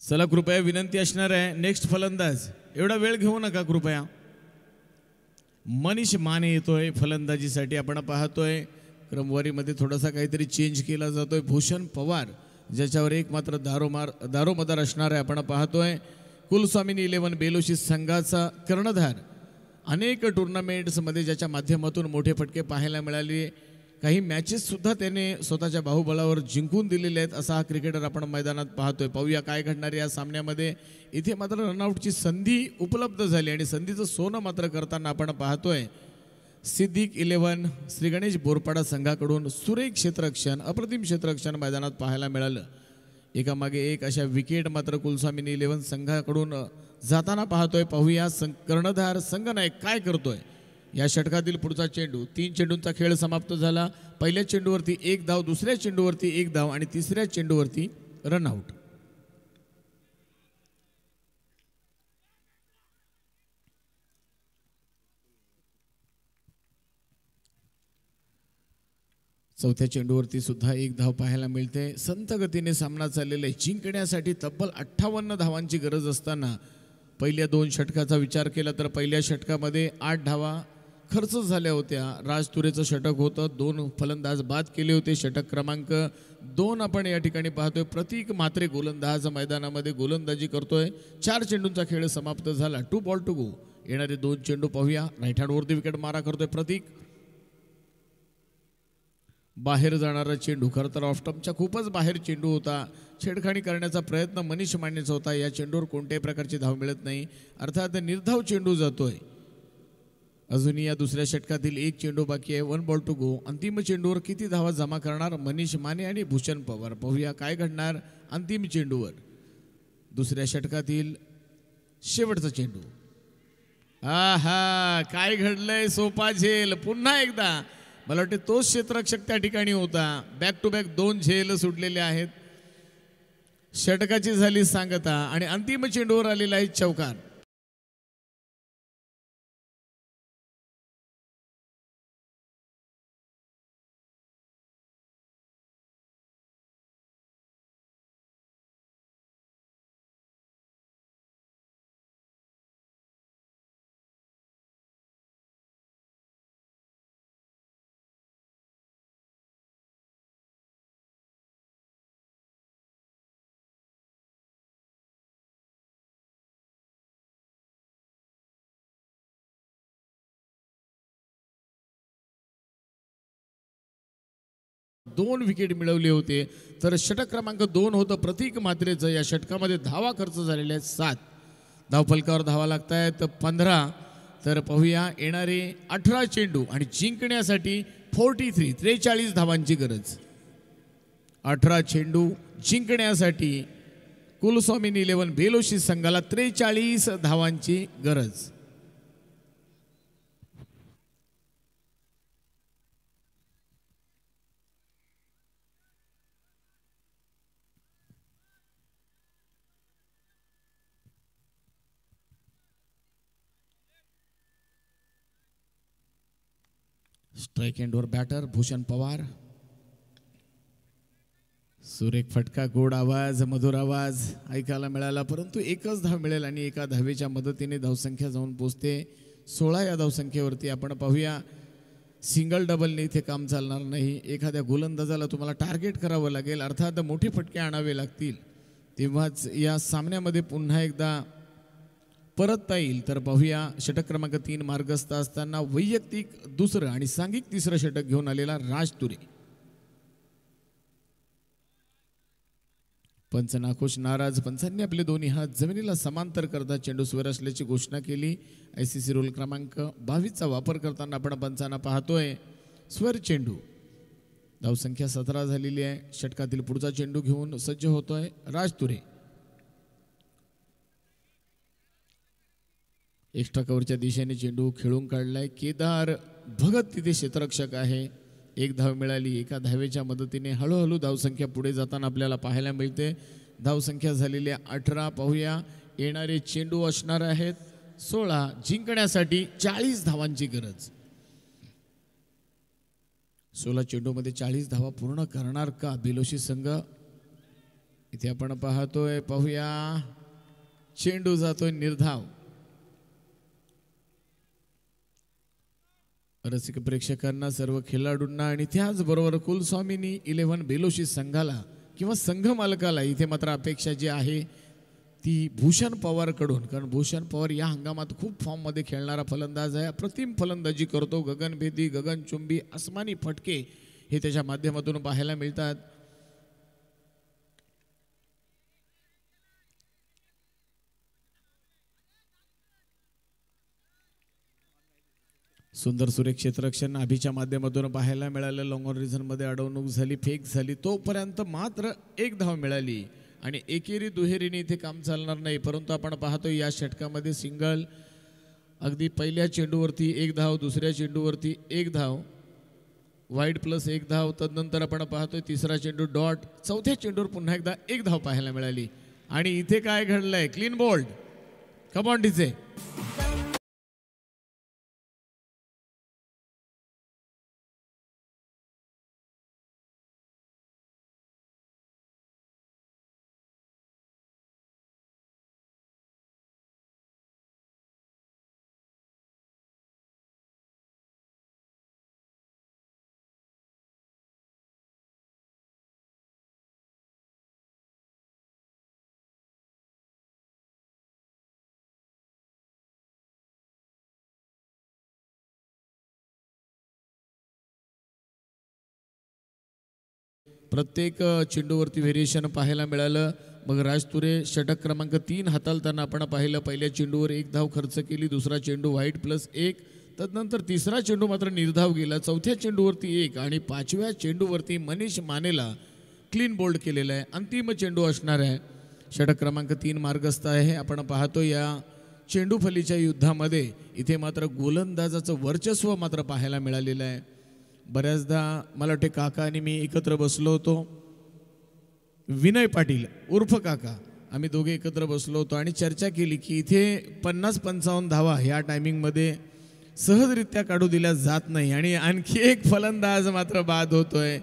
चला कृपया विनंती असणार आहे. नेक्स्ट फलंदाज एवढा वेळ घेऊ नका कृपया. मनीष माने येतोय फलंदाजीसाठी. आपण पाहतोय क्रमवारीमध्ये थोडासा काहीतरी चेंज केला जातोय. भूषण पवार ज्याच्यावर एक मात्र दारोमदार असणार आहे. आपण पाहतोय कुलस्वामिनी 11 बेलोशी संघाचा कर्णधार. अनेक टुर्नामेंट्समध्ये ज्याच्या माध्यमातून मोठे फटके पाहायला मिळाले. काही मॅचेस सुद्धा त्याने स्वतःच्या बाहुबळावर जिंकून दिलेले आहेत असा हा क्रिकेटर आपण मैदानात पाहतोय. पाहूया काय घडणार या सामन्यामध्ये. इथे मात्र रनआउटची संधी उपलब्ध झाली आणि संधीचं सोनं मात्र करताना आपण पाहतोय सिद्दीक 11 श्री गणेश बोरपाडा संघाकडून सुरेख क्षेत्ररक्षण अप्रतिम क्षेत्ररक्षण मैदानात पाहायला मिळालं. एकामागे एक अशा विकेट मात्र कुलस्वामिनी 11 संघाकडून जाताना पाहतोय. पाहूया कर्णधार संघनायक काय करतोय. या षटकातील पुढचा चेंडू. 3 चेंडूंचा खेळ समाप्त झाला. पहिल्या चेंडूवरती 1 धाव, दुसऱ्या चेंडूवरती 1 धाव आणि तिसऱ्या चेंडूवरती रनआउट. चौथ्या चेंडूवरती सुद्धा 1 धाव पाहायला मिळते. संत गतीने सामना चाललेला आहे. जिंकण्यासाठी तब्बल 58 धावांची गरज असताना पहिल्या 2 षटकाचा विचार केला तर पहिल्या षटकामध्ये 8 धावा खर्च झाल्या होत्या. राज तुरेचं षटक होतं. 2 फलंदाज बाद केले होते. षटक क्रमांक 2 आपण या ठिकाणी पाहतोय. प्रतीक म्हात्रे गोलंदाज मैदानामध्ये गोलंदाजी करतोय. 4 चेंडूंचा खेळ समाप्त झाला. 2 बॉल टू गो. येणारे 2 चेंडू पाहूया. राईट हँडवरती विकेट मारा करतोय प्रतीक. बाहेर जाणारा चेंडू. खरं तर ऑफस्टंपच्या खूपच बाहेर चेंडू होता. छेडखाणी करण्याचा प्रयत्न मनीष मानेचा होता. या चेंडूवर कोणत्याही प्रकारची धाव मिळत नाही. अर्थात निर्धाव चेंडू जातोय. अजूनही या दुसऱ्या षटकातील 1 चेंडू बाकी आहे. 1 बॉल टू गो. अंतिम चेंडूवर किती धावा जमा करणार मनीष माने आणि भूषण पवार. पाहूया काय घडणार अंतिम चेंडूवर. दुसऱ्या षटकातील शेवटचा चेंडू. आहा काय घडलंय. सोपा झेल. पुन्हा एकदा मला वाटते तोच क्षेत्ररक्षक त्या ठिकाणी होता. बॅक टू बॅक 2 झेल सुटलेले आहेत. षटकाची झाली सांगता आणि अंतिम चेंडूवर आलेला आहे चौकार. दोन विकेट मिळवले होते. तर षटक क्रमांक 2 होतं प्रतीक म्हात्रेचं. या षटकामध्ये धावा खर्च झालेल्या आहेत 7. धावफलकावर धावा लागत आहेत 15. तर पाहूया येणारे 18 चेंडू आणि जिंकण्यासाठी 43 धावांची गरज. 18 चेंडू जिंकण्यासाठी कुलस्वामिनी 11 बेलोशी संघाला 43 धावांची गरज. स्ट्राइक एंडवर बॅटर भूषण पवार. सुरेख फटका, गोड आवाज, मधुर आवाज ऐकायला मिळाला. परंतु एकच धाव मिळेल आणि एका धावेच्या मदतीने धावसंख्या जाऊन पोचते 16. या धावसंख्येवरती आपण पाहूया सिंगल डबलने इथे काम चालणार नाही. एखाद्या गोलंदाजाला तुम्हाला टार्गेट करावं लागेल. अर्थात मोठे फटके आणावे लागतील तेव्हाच या सामन्यामध्ये पुन्हा एकदा परतता येईल. तर पाहूया षटक क्रमांक 3 मार्गस्थ असताना वैयक्तिक दुसरं आणि सांघिक तिसरं षटक घेऊन आलेला राज तुरे. पंच नाखुश नाराज. पंचांनी आपले दोन्ही हात जमिनीला समांतर करता चेंडू स्वर असल्याची घोषणा केली. ICC रूल क्रमांक 22चा वापर करताना आपण पंचांना पाहतोय स्वर चेंडू. धावसंख्या 17 झालेली आहे. षटकातील पुढचा चेंडू घेऊन सज्ज होतोय राज तुरे. एक्स्ट्रा कव्हरच्या दिशेने चेंडू खेळून काढलाय. केदार भगत तिथे क्षेत्ररक्षक आहे. 1 धाव मिळाली. एका धावेच्या मदतीने हळूहळू धावसंख्या पुढे जाताना आपल्याला पाहायला मिळते. धावसंख्या झालेली 18. पाहूया येणारे चेंडू असणार आहेत 16. जिंकण्यासाठी 40 धावांची गरज. 16 चेंडूमध्ये 40 धावा पूर्ण करणार का बेलोशी संघ. इथे आपण पाहतोय. पाहूया चेंडू जातोय निर्धाव. रसिक प्रेक्षकांना, सर्व खेळाडूंना आणि त्याचबरोबर कुलस्वामिनी 11 बेलोशी संघाला किंवा संघ मालकाला इथे मात्र अपेक्षा जी आहे ती भूषण पवारकडून. कारण भूषण पवार या हंगामात खूप फॉर्ममध्ये खेळणारा फलंदाज आहे. अप्रतिम फलंदाजी करतो. गगनभेदी, गगनचुंबी, आसमानी फटके हे त्याच्या माध्यमातून पाहायला मिळतात. सुंदर सुरेख क्षेत्ररक्षण अभिच्या माध्यमातून पाहायला मिळालं. लॉंग ऑन रिझनमध्ये अडवणूक झाली, फेक झाली. तोपर्यंत मात्र 1 धाव मिळाली आणि एकेरी दुहेरीने इथे काम चालणार नाही, परंतु आपण पाहतो या षटकामध्ये सिंगल अगदी पहिल्या चेंडूवरती 1 धाव, दुसऱ्या चेंडूवरती 1 धाव, वाईड प्लस 1 धाव, तदनंतर आपण पाहतोय तिसरा चेंडू डॉट, चौथ्या चेंडूवर पुन्हा एकदा 1 धाव पाहायला मिळाली. आणि इथे काय घडलंय, clean bowled. Come on DJ. प्रत्येक चेंडूवरती व्हेरिएशन पाहायला मिळालं. मग राज तुरे षटक क्रमांक 3 हाताळताना आपण पाहिलं. पहिल्या चेंडूवर 1 धाव खर्च केली, दुसरा चेंडू वाईट प्लस 1, तदनंतर तिसरा चेंडू मात्र निर्धाव गेला, चौथ्या चेंडूवरती 1 आणि 5व्या चेंडूवरती मनीष मानेला क्लीन बोल्ड केलेला आहे. अंतिम चेंडू असणार आहे. षटक क्रमांक 3 मार्गस्थ आहे. आपण पाहतो या चेंडू फलीच्या युद्धामध्ये इथे मात्र गोलंदाजाचं वर्चस्व मात्र पाहायला मिळालेलं आहे. बऱ्याचदा मला वाटते काका आणि मी एकत्र बसलो होतो, विनय पाटील उर्फ काका, आम्ही दोघे एकत्र बसलो होतो आणि चर्चा केली की इथे 50-55 धावा ह्या टायमिंगमध्ये सहजरित्या काढू दिल्या जात नाही आणि आणखी एक फलंदाज मात्र बाद होतोय,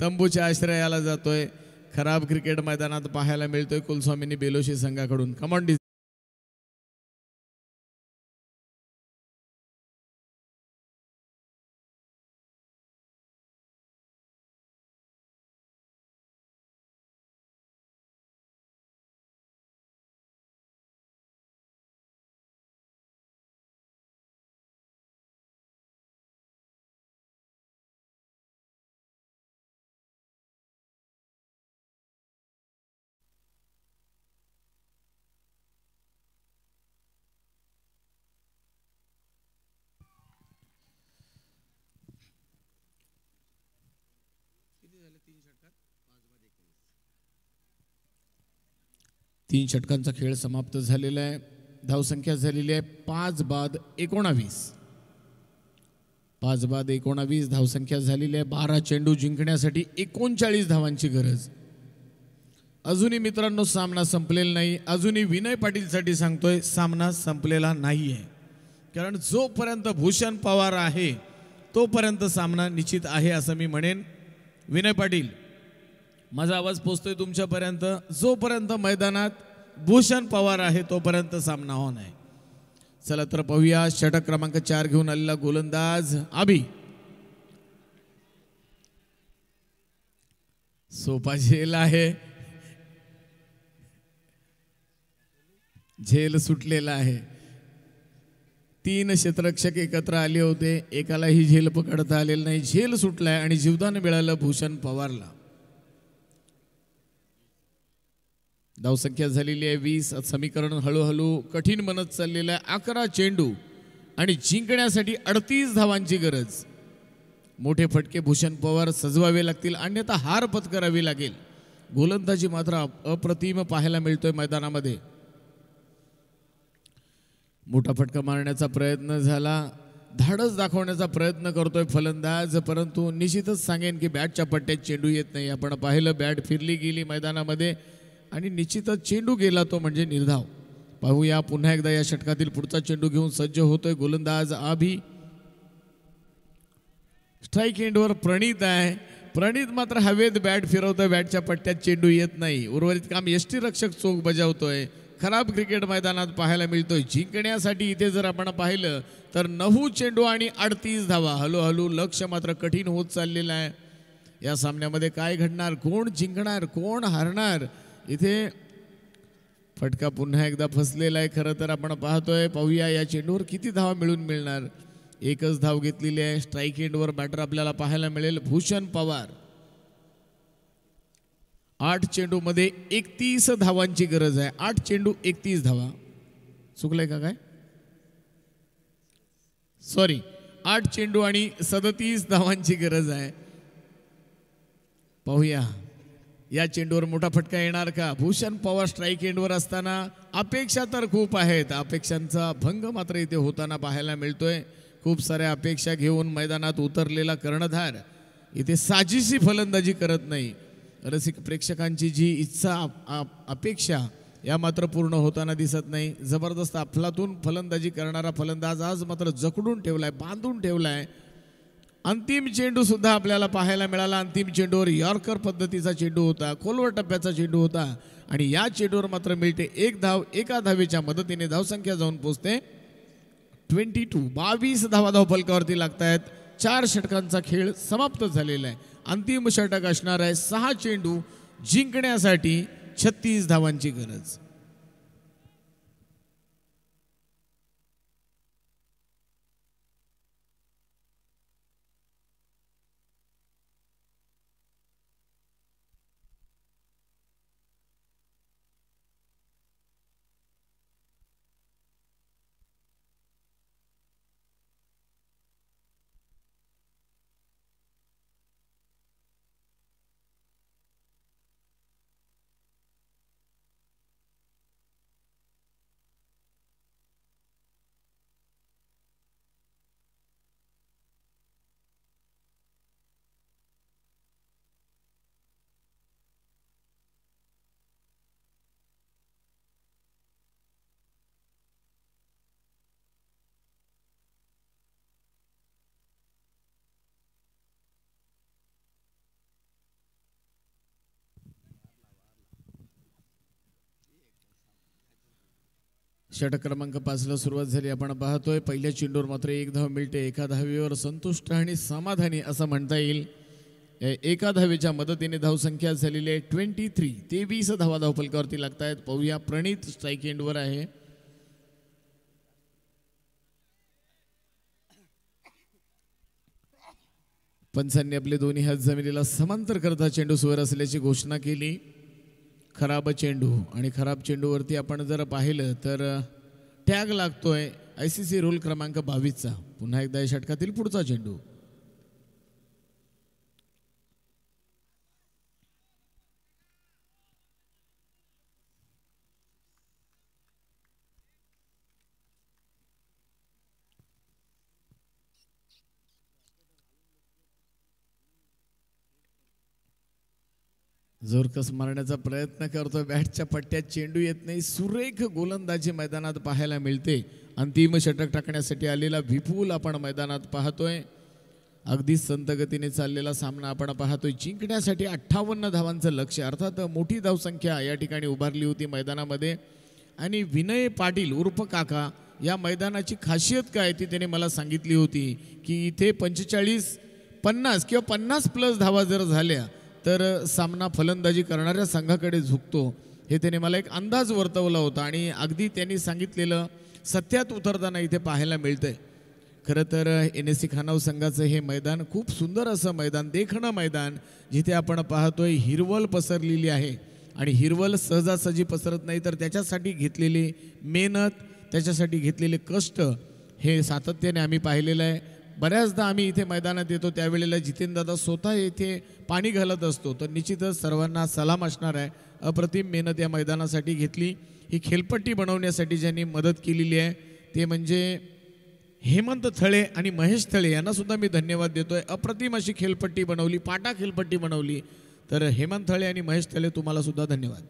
तंबूच्या आश्रयाला जातोय. खराब क्रिकेट मैदानात पाहायला मिळतोय कुलस्वामींनी बेलोशी संघाकडून. कमॉन. तीन षटकांचा खेळ समाप्त झालेला आहे. धावसंख्या झालेली आहे 5 बाद 19. 5 बाद 19 धावसंख्या झालेली आहे. 12 चेंडू जिंकण्यासाठी 39 धावांची गरज. अजूनही मित्रांनो सामना संपलेला नाही. अजूनही विनय पाटीलसाठी सांगतोय सामना संपलेला नाही आहे, कारण जोपर्यंत भूषण पवार आहे तोपर्यंत सामना निश्चित आहे असं मी म्हणेन. विनय पाटील, माझा आवाज पोहोचतोय तुमच्यापर्यंत. जोपर्यंत मैदानात भूषण पवार आहे तोपर्यंत सामना होणार आहे. चला तर पाहूया षटक क्रमांक 4 घेऊन आलेला गोलंदाज अभि. सोपा झेल आहे, झेल सुटलेला आहे. 3 क्षेत्ररक्षक एकत्र आले होते, एकालाही झेल पकडता आलेला नाही. झेल सुटलाय आणि जीवदान मिळालं भूषण पवारला. धावसंख्या झालेली आहे 20. समीकरण हळूहळू कठीण बनत चाललेलं आहे. 11 चेंडू आणि जिंकण्यासाठी 38 धावांची गरज. मोठे फटके भूषण पवार सजवावे लागतील, अन्यथा हार पत्करावी लागेल. गोलंदाजी मात्र अप्रतिम पाहायला मिळतोय मैदानामध्ये. मोठा फटका मारण्याचा प्रयत्न झाला, धाडस दाखवण्याचा प्रयत्न करतोय फलंदाज, परंतु निश्चितच सांगेन की बॅटच्या पट्ट्यात चेंडू येत नाही. आपण पाहिलं बॅट फिरली गेली मैदानामध्ये आणि निश्चितच चेंडू गेला तो म्हणजे निर्धाव. पाहूया पुन्हा एकदा या षटकातील पुढचा चेंडू घेऊन सज्ज होतोय गोलंदाज अभि. स्ट्राईक एंडवर प्रणित आहे. प्रणित मात्र हवेत बॅट फिरवतोय, बॅटच्या पट्ट्यात चेंडू येत नाही. उर्वरित काम यष्टीरक्षक चोख बजावतोय. खराब क्रिकेट मैदानात पाहायला मिळतोय. जिंकण्यासाठी इथे जर आपण पाहिलं तर 9 चेंडू आणि 38 धावा. हळूहळू लक्ष मात्र कठीण होत चाललेलं आहे. या सामन्यामध्ये काय घडणार, कोण जिंकणार, कोण हारणार. इथे फटका पुन्हा एकदा फसलेला आहे. खरं तर आपण पाहतोय, पाहूया या चेंडूवर किती धावा मिळणार. 1च धाव घेतलेली आहे. स्ट्राईक एंडवर बॅटर आपल्याला पाहायला मिळेल भूषण पवार. 8 चेंडू मध्ये 31 धावांची गरज आहे. 8 चेंडू 31 धावा. चुकलंय का काय, सॉरी, 8 चेंडू आणि 37 धावांची गरज आहे. पाहूया या चेंडूवर मोठा फटका येणार का? भूषण पवार स्ट्राईक एंडवर असताना अपेक्षा तर खूप आहेत, अपेक्षांचा भंग मात्र इथे होताना पाहायला मिळतोय. खूप साऱ्या अपेक्षा घेऊन मैदानात उतरलेला कर्णधार इथे साजिशी फलंदाजी करत नाही. रसिक प्रेक्षकांची जी इच्छा अपेक्षा या मात्र पूर्ण होताना दिसत नाही. जबरदस्त अफलातून फलंदाजी करणारा फलंदाज आज मात्र जकडून ठेवलाय, बांधून ठेवलाय. अंतिम चेंडू सुद्धा आपल्याला पाहायला मिळाला. अंतिम चेंडूवर यॉर्कर पद्धतीचा चेंडू होता, खोलवर टप्प्याचा चेंडू होता आणि या चेंडूवर मात्र मिळते एक धाव. एका धावेच्या मदतीने धावसंख्या जाऊन पोहोचते 22. 22 धावा धावफलकावरती लागत आहेत. 4 षटकांचा खेळ समाप्त झालेला आहे. अंतिम षटक असणार आहे. 6 चेंडू जिंकण्यासाठी 36 धावांची गरज. षटक क्रमांक 5ला सुरुवात झाली. आपण पाहतोय पहिल्या चेंडूवर मात्र एक धाव मिळते. एका धावेवर संतुष्ट आणि समाधानी असं म्हणता येईल. एका धावेच्या मदतीने धावसंख्या झालेली आहे 23. 23 धावा धावफलकावरती लागत आहेत. पाहूया, प्रणित स्ट्राईक एंडवर आहे. पंचांनी आपले दोन्ही हात जमिनीला समांतर करता चेंडू सुवर असल्याची घोषणा केली. खराब चेंडू आणि खराब चेंडूवरती आपण जर पाहिलं तर टॅग लागतोय ICC रूल क्रमांक 22चा. पुन्हा एकदा या षटकातील पुढचा चेंडू. जोरकस मारण्याचा प्रयत्न करतोय, बॅटच्या पट्ट्यात चेंडू येत नाही. सुरेख गोलंदाजी मैदानात पाहायला मिळते. अंतिम षटक टाकण्यासाठी आलेला विपुल आपण मैदानात पाहतोय. अगदी संत गतीने चाललेला सामना आपण पाहतोय. जिंकण्यासाठी 58 धावांचं लक्ष्य, अर्थात मोठी धावसंख्या या ठिकाणी उभारली होती मैदानामध्ये. आणि विनय पाटील उर्फ काका या मैदानाची खासियत काय ती त्याने मला सांगितली होती की इथे 45, 50 किंवा 50+ धावा जर झाल्या तर सामना फलंदाजी करणाऱ्या संघाकडे झुकतो. हे त्याने मला एक अंदाज वर्तवला होता आणि अगदी त्यांनी सांगितलेलं सत्यात उतरताना इथे पाहायला मिळतंय. खरं तर NSC खानाव संघाचं हे मैदान खूप सुंदर असं मैदान, देखणं मैदान, जिथे आपण पाहतोय हिरवळ पसरलेली आहे. आणि हिरवळ सहजासहजी पसरत नाही तर त्याच्यासाठी घेतलेली मेहनत, त्याच्यासाठी घेतलेले कष्ट हे सातत्याने आम्ही पाहिलेलं आहे. बऱ्याचदा आम्ही इथे मैदानात येतो त्यावेळेला जितेंद्रदादा स्वतः येथे पाणी घालत असतो. तर निश्चितच सर्वांना सलाम असणार आहे. अप्रतिम मेहनत या मैदानासाठी घेतली. ही खेळपट्टी बनवण्यासाठी ज्यांनी मदत केलेली आहे ते म्हणजे हेमंत थळे आणि महेश थळे यांना सुद्धा मी धन्यवाद देतोय. अप्रतिम अशी खेळपट्टी बनवली, पाटा खेळपट्टी बनवली. तर हेमंत थळे आणि महेश थळे तुम्हाला सुद्धा धन्यवाद.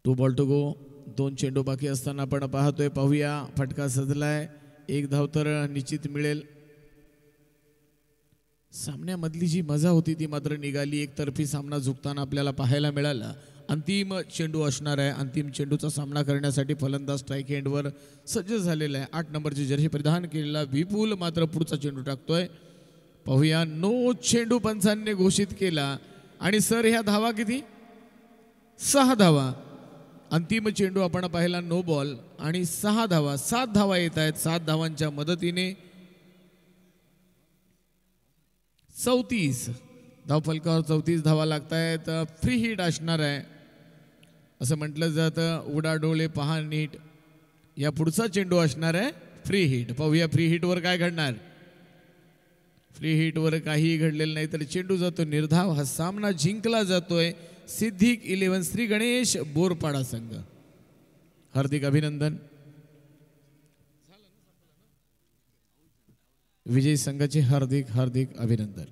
2 बॉल टू गो. 2 चेंडू बाकी असताना आपण पाहतोय. पाहूया, फटका सजलाय. 1 धाव तर निश्चित मिळेल. सामन्यामधली जी मजा होती ती मात्र निघाली. एकतर्फी सामना झुकताना आपल्याला पाहायला मिळाला. अंतिम चेंडू असणार आहे. अंतिम चेंडूचा सामना करण्यासाठी फलंदाज स्ट्राईक एंडवर सज्ज झालेला आहे. 8 नंबरची जर्सी परिधान केलेला विपुल मात्र पुढचा चेंडू टाकतोय. पाहूया, नो चेंडू पंचांनी घोषित केला. आणि सर ह्या धावा किती? 6 धावा. अंतिम चेंडू आपण पाहिला नो बॉल आणि 6 धावा. 7 धावा येत आहेत. 7 धावांच्या मदतीने 34 धावफलकावर 34 धावा लागत आहेत. फ्री हिट असणार आहे असं म्हटलं जातं. उडा डोळे पहा नीट. या पुढचा चेंडू असणार आहे फ्री हिट. पाहूया फ्री हिटवर काय घडणार. फ्री हिटवर काहीही घडलेलं नाही तर चेंडू जातो निर्धाव. हा सामना जिंकला जातोय सिद्धिक 11 श्री गणेश बोरपाडा संघ. हार्दिक अभिनंदन. विजयी संघाचे हार्दिक हार्दिक अभिनंदन.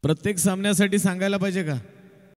प्रत्येक सामन्यासाठी सांगायला पाहिजे का?